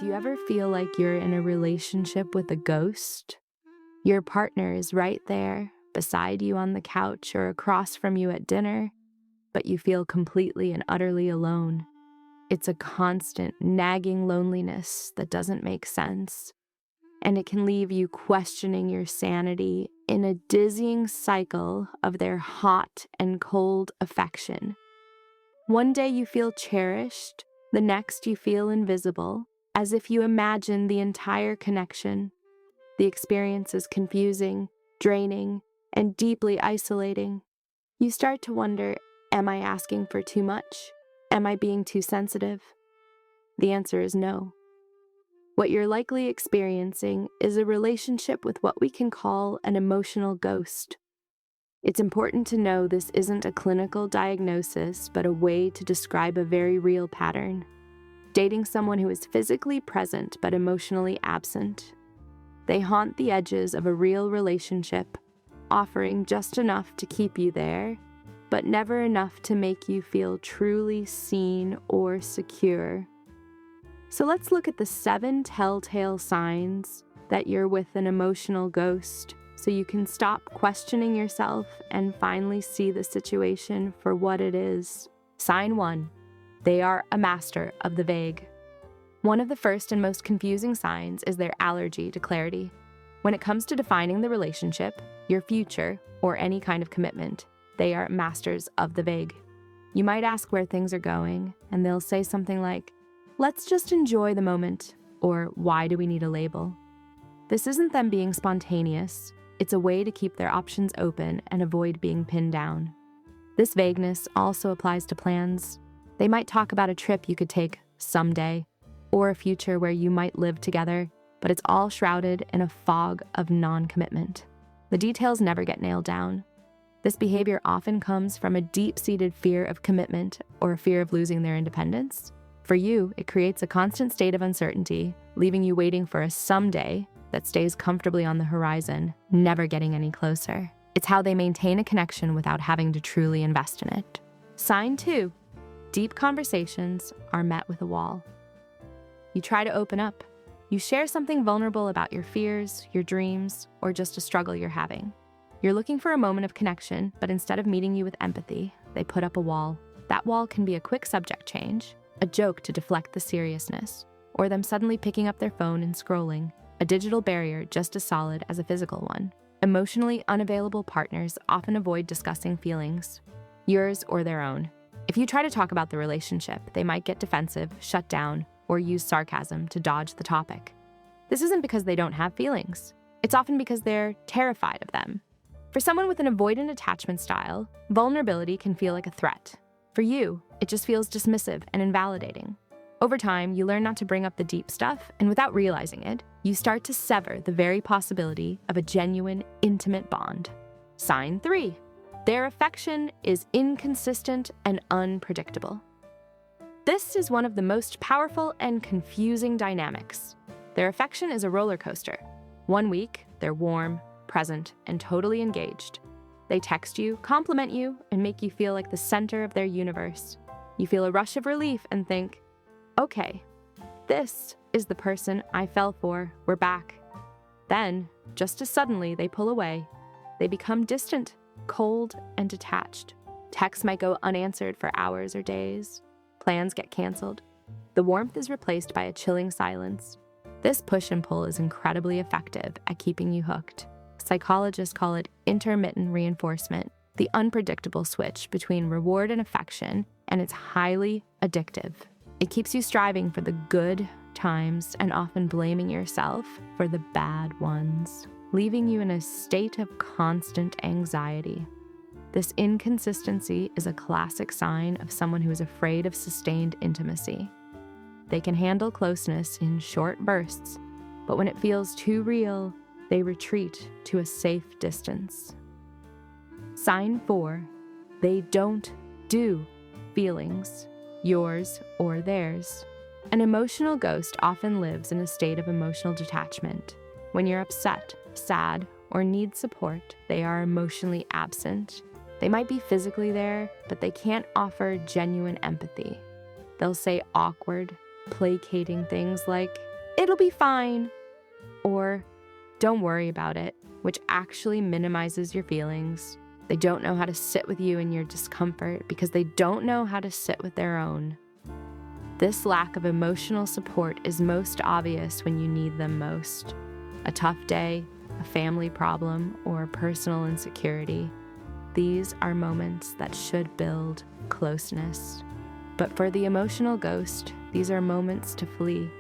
Do you ever feel like you're in a relationship with a ghost? Your partner is right there, beside you on the couch or across from you at dinner, but you feel completely and utterly alone. It's a constant, nagging loneliness that doesn't make sense, and it can leave you questioning your sanity in a dizzying cycle of their hot and cold affection. One day you feel cherished, the next you feel invisible, as if you imagine the entire connection. The experience is confusing, draining, and deeply isolating. You start to wonder, am I asking for too much? Am I being too sensitive? The answer is no. What you're likely experiencing is a relationship with what we can call an emotional ghost. It's important to know this isn't a clinical diagnosis, but a way to describe a very real pattern. Dating someone who is physically present but emotionally absent. They haunt the edges of a real relationship, offering just enough to keep you there, but never enough to make you feel truly seen or secure. So let's look at the 7 telltale signs that you're with an emotional ghost, so you can stop questioning yourself and finally see the situation for what it is. Sign 1. They are a master of the vague. One of the first and most confusing signs is their allergy to clarity. When it comes to defining the relationship, your future, or any kind of commitment, they are masters of the vague. You might ask where things are going, and they'll say something like, "Let's just enjoy the moment," or "Why do we need a label?" This isn't them being spontaneous. It's a way to keep their options open and avoid being pinned down. This vagueness also applies to plans. They might talk about a trip you could take someday, or a future where you might live together, but it's all shrouded in a fog of non-commitment. The details never get nailed down. This behavior often comes from a deep-seated fear of commitment or a fear of losing their independence. For you, it creates a constant state of uncertainty, leaving you waiting for a someday that stays comfortably on the horizon, never getting any closer. It's how they maintain a connection without having to truly invest in it. Sign 2. Deep conversations are met with a wall. You try to open up. You share something vulnerable about your fears, your dreams, or just a struggle you're having. You're looking for a moment of connection, but instead of meeting you with empathy, they put up a wall. That wall can be a quick subject change, a joke to deflect the seriousness, or them suddenly picking up their phone and scrolling, a digital barrier just as solid as a physical one. Emotionally unavailable partners often avoid discussing feelings, yours or their own. If you try to talk about the relationship, they might get defensive, shut down, or use sarcasm to dodge the topic. This isn't because they don't have feelings. It's often because they're terrified of them. For someone with an avoidant attachment style, vulnerability can feel like a threat. For you, it just feels dismissive and invalidating. Over time, you learn not to bring up the deep stuff, and without realizing it, you start to sever the very possibility of a genuine, intimate bond. Sign 3. Their affection is inconsistent and unpredictable. This is one of the most powerful and confusing dynamics. Their affection is a roller coaster. One week, they're warm, present, and totally engaged. They text you, compliment you, and make you feel like the center of their universe. You feel a rush of relief and think, okay, this is the person I fell for. We're back. Then, just as suddenly, they pull away. They become distant, cold, and detached. Texts might go unanswered for hours or days. Plans get canceled. The warmth is replaced by a chilling silence. This push and pull is incredibly effective at keeping you hooked. Psychologists call it intermittent reinforcement, the unpredictable switch between reward and affection, and it's highly addictive. It keeps you striving for the good times and often blaming yourself for the bad ones, leaving you in a state of constant anxiety. This inconsistency is a classic sign of someone who is afraid of sustained intimacy. They can handle closeness in short bursts, but when it feels too real, they retreat to a safe distance. Sign 4. They don't do feelings, yours or theirs. An emotional ghost often lives in a state of emotional detachment. When you're upset, sad, or need support, they are emotionally absent. They might be physically there, but they can't offer genuine empathy. They'll say awkward, placating things like, "It'll be fine," or "Don't worry about it," which actually minimizes your feelings. They don't know how to sit with you in your discomfort because they don't know how to sit with their own. This lack of emotional support is most obvious when you need them most. A tough day, a family problem, or personal insecurity. These are moments that should build closeness. But for the emotional ghost, these are moments to flee.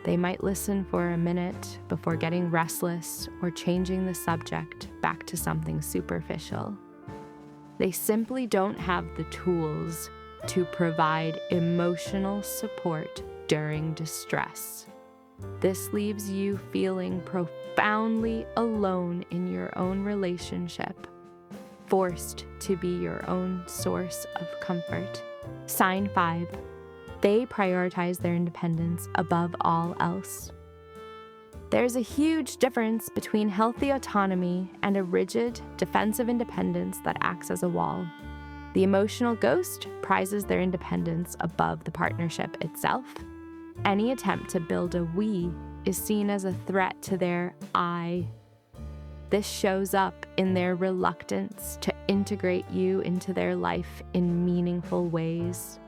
They might listen for a minute before getting restless or changing the subject back to something superficial. They simply don't have the tools to provide emotional support during distress. This leaves you feeling profoundly alone in your own relationship, forced to be your own source of comfort. Sign 5. They prioritize their independence above all else. There's a huge difference between healthy autonomy and a rigid, defensive independence that acts as a wall. The emotional ghost prizes their independence above the partnership itself. Any attempt to build a we is seen as a threat to their I. This shows up in their reluctance to integrate you into their life in meaningful ways.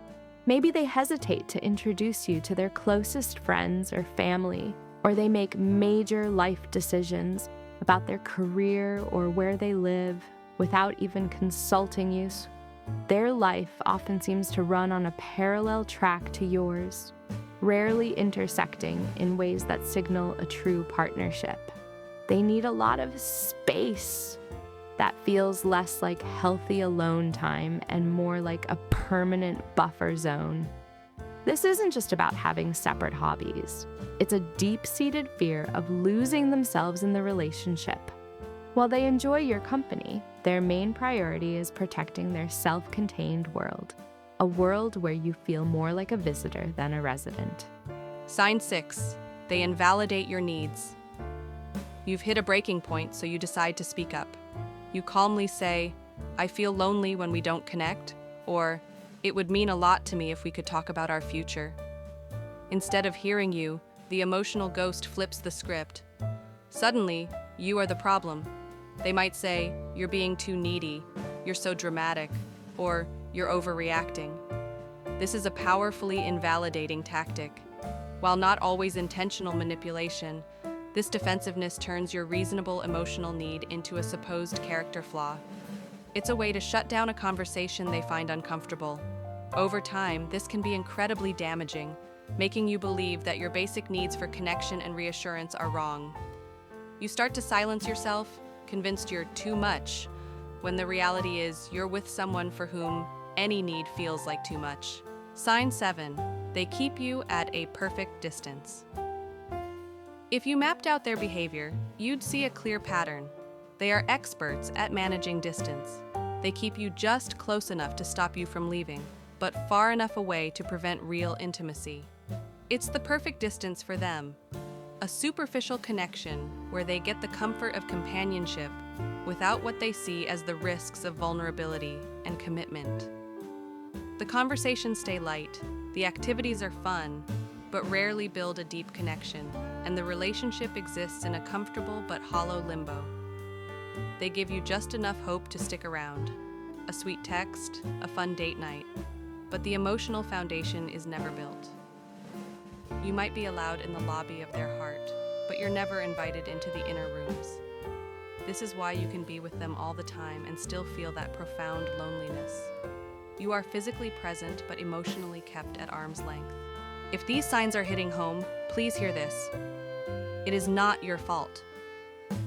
Maybe they hesitate to introduce you to their closest friends or family, or they make major life decisions about their career or where they live without even consulting you. Their life often seems to run on a parallel track to yours, rarely intersecting in ways that signal a true partnership. They need a lot of space that feels less like healthy alone time and more like a permanent buffer zone. This isn't just about having separate hobbies. It's a deep-seated fear of losing themselves in the relationship. While they enjoy your company, their main priority is protecting their self-contained world, a world where you feel more like a visitor than a resident. Sign 6. They invalidate your needs. You've hit a breaking point, so you decide to speak up. You calmly say, "I feel lonely when we don't connect," or "It would mean a lot to me if we could talk about our future." Instead of hearing you, the emotional ghost flips the script. Suddenly, you are the problem. They might say, "You're being too needy," "You're so dramatic," or "You're overreacting." This is a powerfully invalidating tactic. While not always intentional manipulation, this defensiveness turns your reasonable emotional need into a supposed character flaw. It's a way to shut down a conversation they find uncomfortable. Over time, this can be incredibly damaging, making you believe that your basic needs for connection and reassurance are wrong. You start to silence yourself, convinced you're too much, when the reality is you're with someone for whom any need feels like too much. Sign 7. They keep you at a perfect distance. If you mapped out their behavior, you'd see a clear pattern. They are experts at managing distance. They keep you just close enough to stop you from leaving, but far enough away to prevent real intimacy. It's the perfect distance for them. A superficial connection where they get the comfort of companionship without what they see as the risks of vulnerability and commitment. The conversations stay light, the activities are fun, but rarely build a deep connection, and the relationship exists in a comfortable but hollow limbo. They give you just enough hope to stick around, a sweet text, a fun date night, but the emotional foundation is never built. You might be allowed in the lobby of their heart, but you're never invited into the inner rooms. This is why you can be with them all the time and still feel that profound loneliness. You are physically present but emotionally kept at arm's length. If these signs are hitting home, please hear this. It is not your fault.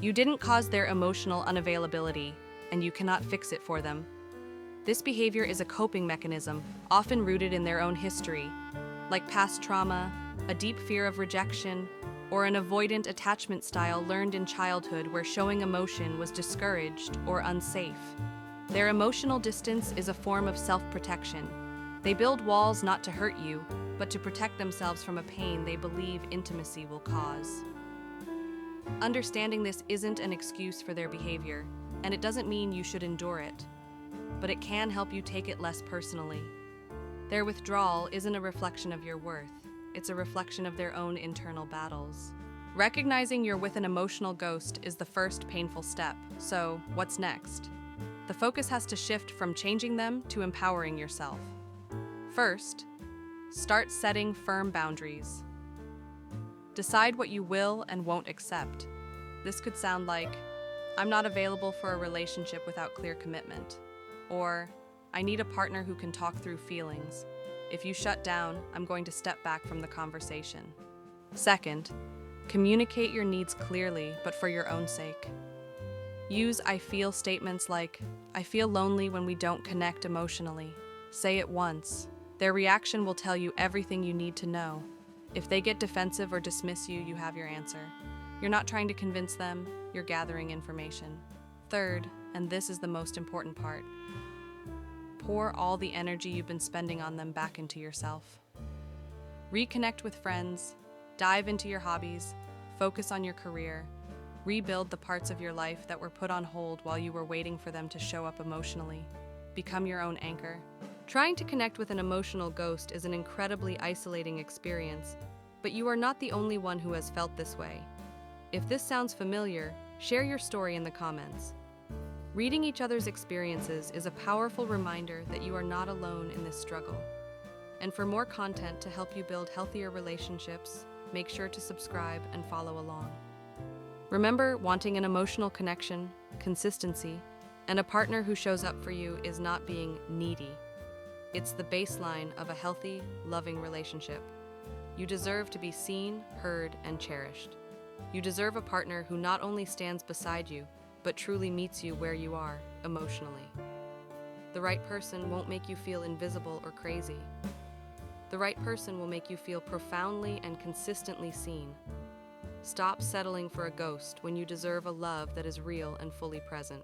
You didn't cause their emotional unavailability, and you cannot fix it for them. This behavior is a coping mechanism, often rooted in their own history, like past trauma, a deep fear of rejection, or an avoidant attachment style learned in childhood where showing emotion was discouraged or unsafe. Their emotional distance is a form of self-protection. They build walls not to hurt you, but to protect themselves from a pain they believe intimacy will cause. Understanding this isn't an excuse for their behavior, and it doesn't mean you should endure it, but it can help you take it less personally. Their withdrawal isn't a reflection of your worth. it's a reflection of their own internal battles. Recognizing you're with an emotional ghost is the first painful step, so what's next? The focus has to shift from changing them to empowering yourself. First, start setting firm boundaries. Decide what you will and won't accept. This could sound like, I'm not available for a relationship without clear commitment, or I need a partner who can talk through feelings. If you shut down, I'm going to step back from the conversation. Second, communicate your needs clearly, but for your own sake. Use I feel statements like, I feel lonely when we don't connect emotionally. Say it once. Their reaction will tell you everything you need to know. If they get defensive or dismiss you, you have your answer. You're not trying to convince them, you're gathering information. Third, and this is the most important part, pour all the energy you've been spending on them back into yourself. Reconnect with friends, dive into your hobbies, focus on your career, rebuild the parts of your life that were put on hold while you were waiting for them to show up emotionally. Become your own anchor. Trying to connect with an emotional ghost is an incredibly isolating experience, but you are not the only one who has felt this way. If this sounds familiar, share your story in the comments. Reading each other's experiences is a powerful reminder that you are not alone in this struggle. And for more content to help you build healthier relationships, make sure to subscribe and follow along. Remember, wanting an emotional connection, consistency, and a partner who shows up for you is not being needy. It's the baseline of a healthy, loving relationship. You deserve to be seen, heard, and cherished. You deserve a partner who not only stands beside you, but truly meets you where you are, emotionally. The right person won't make you feel invisible or crazy. The right person will make you feel profoundly and consistently seen. Stop settling for a ghost when you deserve a love that is real and fully present.